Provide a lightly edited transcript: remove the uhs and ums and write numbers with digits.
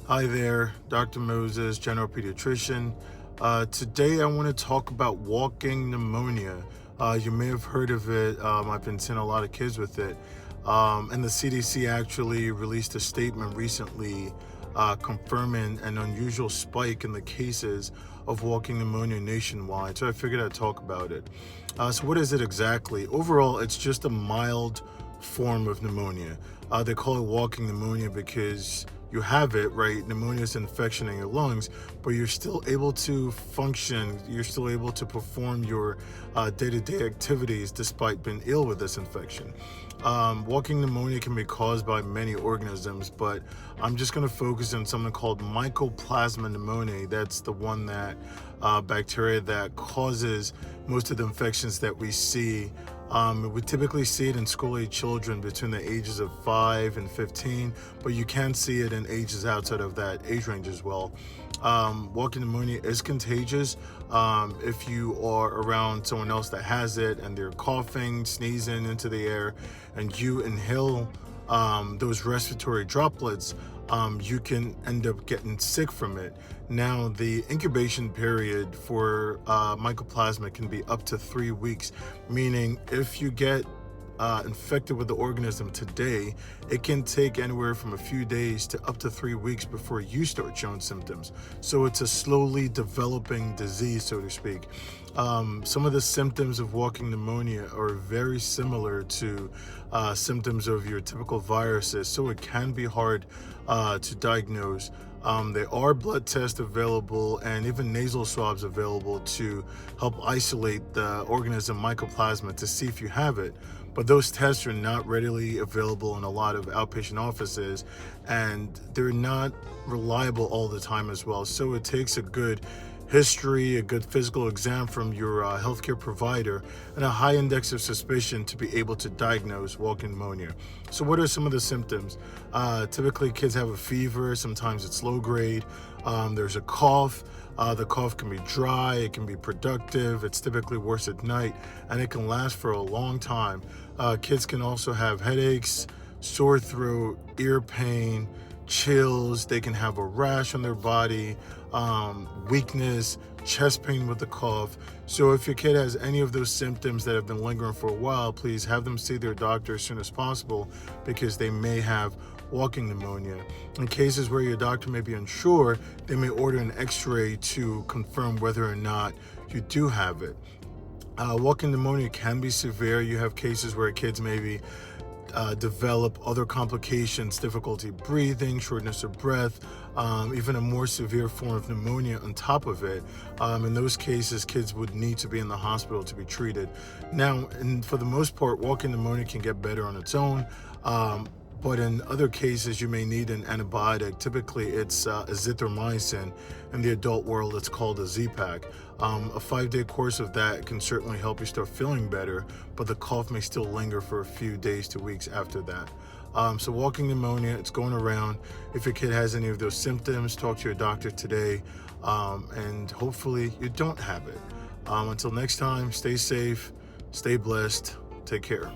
Hi there, Dr. Moses, general pediatrician. Today I want to talk about walking pneumonia. You may have heard of it. I've been seeing a lot of kids with it. And the CDC actually released a statement recently confirming an unusual spike in the cases of walking pneumonia nationwide. So I figured I'd talk about it. So what is it exactly? Overall, it's just a mild form of pneumonia. They call it walking pneumonia because you have it, right? Pneumonia is an infection in your lungs, but you're still able to function. You're still able to perform your day-to-day activities despite being ill with this infection. Walking pneumonia can be caused by many organisms, but I'm just going to focus on something called Mycoplasma pneumoniae. That's the one that bacteria that causes most of the infections that we see. We typically see it in school-age children between the ages of 5 and 15, but you can see it in ages outside of that age range as well. Walking pneumonia is contagious if you are around someone else that has it and they're coughing, sneezing into the air, and you inhale those respiratory droplets. You can end up getting sick from it. Now, the incubation period for mycoplasma can be up to 3 weeks, meaning if you get infected with the organism today, it can take anywhere from a few days to up to 3 weeks before you start showing symptoms. So it's a slowly developing disease, so to speak. Some of the symptoms of walking pneumonia are very similar to symptoms of your typical viruses, so it can be hard to diagnose. There are blood tests available and even nasal swabs available to help isolate the organism mycoplasma to see if you have it. But those tests are not readily available in a lot of outpatient offices, and they're not reliable all the time as well. So it takes a good history, a good physical exam from your healthcare provider, and a high index of suspicion to be able to diagnose walking pneumonia. So what are some of the symptoms? Typically kids have a fever, sometimes it's low grade. There's a cough. The cough can be dry, it can be productive, it's typically worse at night, and it can last for a long time. Kids can also have headaches, sore throat, ear pain, chills. They can have a rash on their body, weakness, chest pain with the cough. So if your kid has any of those symptoms that have been lingering for a while, please have them see their doctor as soon as possible, because they may have walking pneumonia. In cases where your doctor may be unsure, they may order an x-ray to confirm whether or not you do have it. Walking pneumonia can be severe. You have cases where kids maybe develop other complications, difficulty breathing, shortness of breath, even a more severe form of pneumonia on top of it. In those cases, kids would need to be in the hospital to be treated. Now, and for the most part, walking pneumonia can get better on its own. But in other cases, you may need an antibiotic. Typically, it's azithromycin. In the adult world, it's called a Z-Pak. A 5-day course of that can certainly help you start feeling better, but the cough may still linger for a few days to weeks after that. So walking pneumonia, it's going around. If your kid has any of those symptoms, talk to your doctor today, and hopefully you don't have it. Until next time, stay safe, stay blessed, take care.